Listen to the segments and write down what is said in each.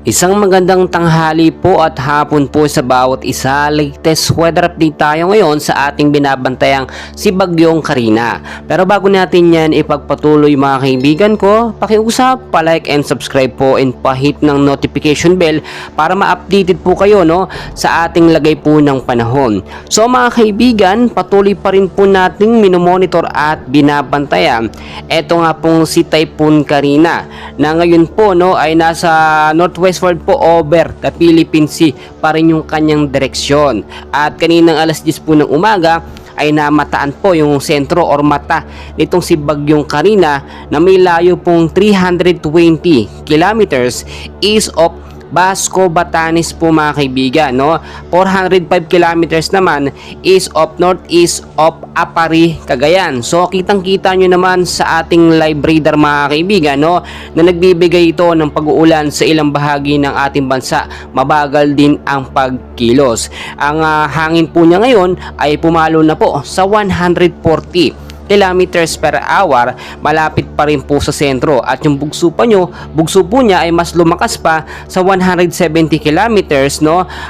Isang magandang tanghali po at hapon po sa bawat isa. Latest weather update tayo ngayon sa ating binabantayang si Bagyong Karina. Pero bago natin yan ipagpatuloy mga kaibigan ko, pakiusap, palike and subscribe po and pahit ng notification bell para ma-updated po kayo sa ating lagay po ng panahon. So mga kaibigan, patuloy pa rin po nating minomonitor at binabantayan. Ito nga pong si Typhoon Karina na ngayon po ay nasa northwestward po over the Philippine Sea pa rin yung kanyang direksyon. At kaninang alas 10 po ng umaga ay namataan po yung sentro or mata nitong si Bagyong Karina na may layo pong 320 kilometers east of Basco, Batanes po mga kaibigan, 405 kilometers naman is of northeast of Apari, Cagayan. So kitang-kita nyo naman sa ating live radar mga kaibigan, na nagbibigay ito ng pag-uulan sa ilang bahagi ng ating bansa. Mabagal din ang pagkilos. Ang hangin po niya ngayon ay pumalo na po sa 140 kilometers per hour, malapit pa rin po sa sentro, at yung bugso po niya ay mas lumakas pa sa 170 kilometers,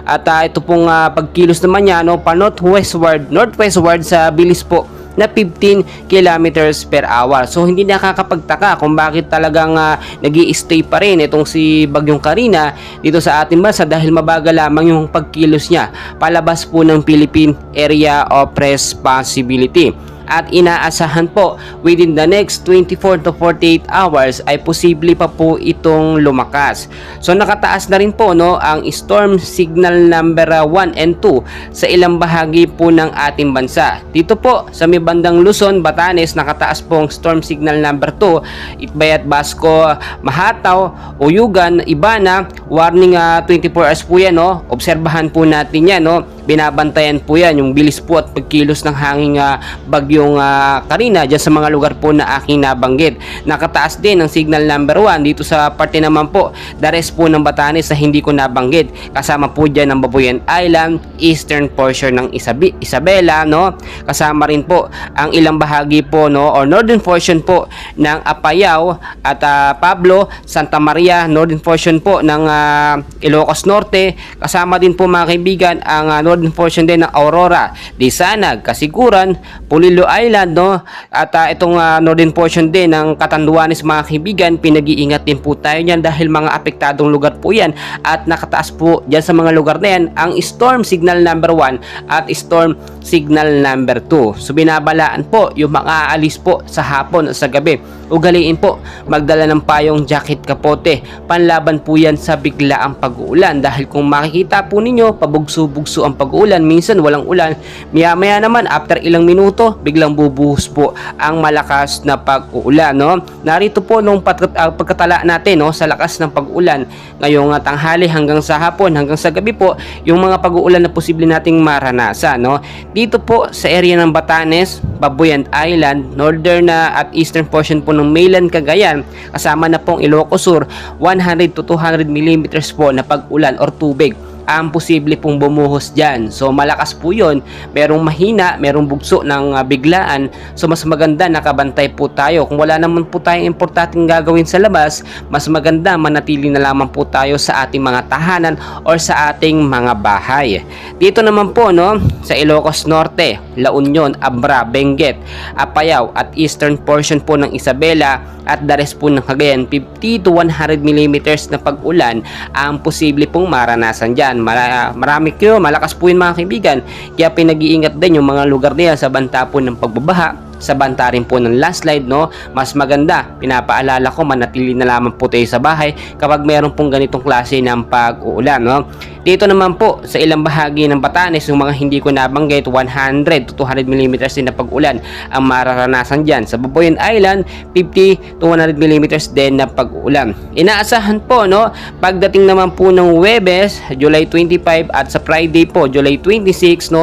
at ito pong pagkilos naman niya pa northwestward sa bilis po na 15 kilometers per hour. So hindi nakakapagtaka kung bakit talagang nag-i-stay pa rin itong si Bagyong Karina dito sa ating bansa, dahil mabagal lamang yung pagkilos niya palabas po ng Philippine Area of Responsibility. At inaasahan po within the next 24 to 48 hours ay posible pa po itong lumakas. So nakataas na rin po ang storm signal number 1 and 2 sa ilang bahagi po ng ating bansa. Dito po sa may bandang Luzon, Batanes, nakataas pong storm signal number 2, Itbayat, Basco, Mahataw, Uyugan, Ibana, warning 24 hours po yan, obserbahan po natin yan, binabantayan po yan yung bilis po at pagkilos ng hanging Bagyong Karina dyan sa mga lugar po na aking nabanggit. Nakataas din ang signal number 1 dito sa parte naman po the rest po ng Batanes na hindi ko nabanggit. Kasama po dyan ang Babuyan Island, eastern portion ng Isabela, kasama rin po ang ilang bahagi po or northern portion po ng Apayao at Pablo, Santa Maria, northern portion po ng Ilocos Norte. Kasama din po mga kaibigan ang northern portion din ng Aurora, Disanag, Kasiguran, Pulilo Island, at itong northern portion din ng Catanduanes mga kaibigan. Pinag-iingat din po tayo niyan dahil mga apektadong lugar po yan, at nakataas po dyan sa mga lugar na yan ang storm signal number 1 at storm signal number 2. So binabalaan po yung mga aalis po sa hapon at sa gabi, ugaliin po magdala ng payong, jacket, kapote. Panlaban po yan sa biglaang pag-uulan, dahil kung makikita po ninyo pabugso-bugso ang pag-uulan, minsan walang ulan, maya-maya naman after ilang minuto biglang bubuhos po ang malakas na pag-uulan, Narito po nung pagkatala natin sa lakas ng pag-ulan ngayong tanghali hanggang sa hapon, hanggang sa gabi po, yung mga pag-uulan na posible nating maranasan, dito po sa area ng Batanes, Babuyan Island, northern at eastern portion po ng mainland Cagayan, kasama na pong Ilocos Sur, 100 to 200 millimeters po na pag-ulan or tubig ang posible pong bumuhos dyan. So malakas po yun, merong mahina, merong bugso ng biglaan. So mas maganda nakabantay po tayo. Kung wala naman po tayong importanteng gagawin sa labas, mas maganda manatili na lamang po tayo sa ating mga tahanan or sa ating mga bahay. Dito naman po sa Ilocos Norte, La Union, Abra, Benguet, Apayao at eastern portion po ng Isabela at the rest po ng Cagayan, 50 to 100 millimeters na pag-ulan ang posible pong maranasan dyan. Marami kayo, malakas po yun mga kaibigan, kaya pinag-iingat din yung mga lugar na yan sa banta po ng pagbabaha, sa banta rin po ng landslide, mas maganda, pinapaalala ko, manatili na lamang po tayo sa bahay kapag mayroon pong ganitong klase ng pag-uulan, Dito naman po sa ilang bahagi ng Batanes, yung mga hindi ko nabanggit, 100 to 200 millimeters din na pag-ulan ang mararanasan dyan. Sa Babuyan Island, 50 to 100 millimeters din na pag-ulan. Inaasahan po, pagdating naman po ng Huwebes, July 25, at sa Friday po, July 26,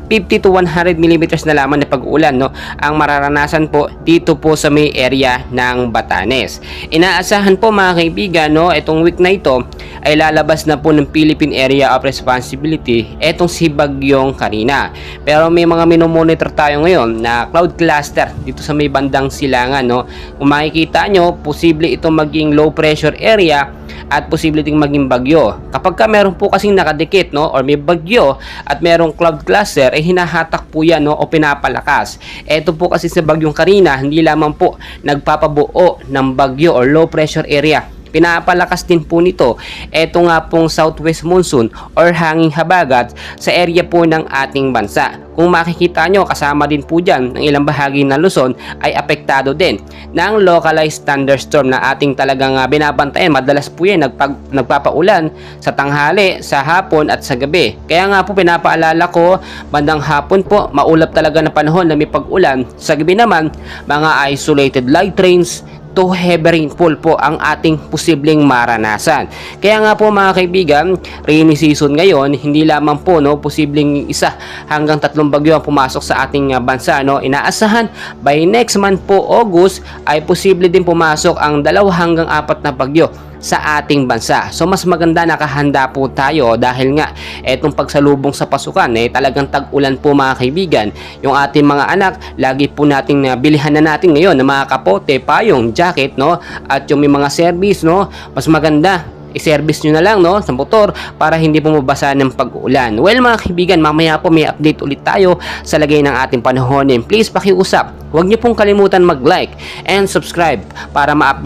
50 to 100 millimeters na lamang na pag-ulan, no, ang mararanasan po dito po sa may area ng Batanes. Inaasahan po mga kaibigan, no, itong week na ito ay lalabas na po ng Philippine Area of Responsibility etong si Bagyong Karina. Pero may mga minomonitor tayo ngayon na cloud cluster dito sa may bandang silangan, no. Kung makikita nyo, posible itong maging low pressure area at posible ding maging bagyo. Kapag ka meron po kasing nakadikit, no, or may bagyo at merong cloud cluster, eh hinahatak po yan, no, o pinapalakas. Ito po kasi sa Bagyong Karina, hindi lamang po nagpapabuo ng bagyo or low pressure area, pinapalakas din po nito eto nga pong southwest monsoon or hanging habagat sa area po ng ating bansa. Kung makikita nyo, kasama din po dyan ng ilang bahagi ng Luzon ay apektado din ng localized thunderstorm na ating talagang binabantayan. Madalas po yan nagpapaulan sa tanghali, sa hapon at sa gabi. Kaya nga po pinapaalala ko, bandang hapon po maulap talaga na panahon na may pag-ulan. Sa gabi naman, mga isolated light rains to heavy rainfall po ang ating posibleng maranasan. Kaya nga po mga kaibigan, rainy season ngayon, hindi lamang po, no, posibleng 1 hanggang 3 bagyo ang pumasok sa ating bansa, no. Inaasahan by next month po, August, ay posible din pumasok ang 2 hanggang 4 na bagyo sa ating bansa. So mas maganda nakahanda po tayo dahil nga etong pagsalubong sa pasukan talagang tag-ulan po mga kaibigan. Yung ating mga anak, lagi po nating bilihan na natin ngayon ng mga kapote, payong, jacket, no, at yung may mga service, no, mas maganda i-service nyo na lang, no, sa motor para hindi po mabasa ng pag-uulan. Well mga kaibigan, mamaya po may update ulit tayo sa lagay ng ating panahon. And please pakiusap, huwag nyo pong kalimutan mag-like and subscribe para ma-update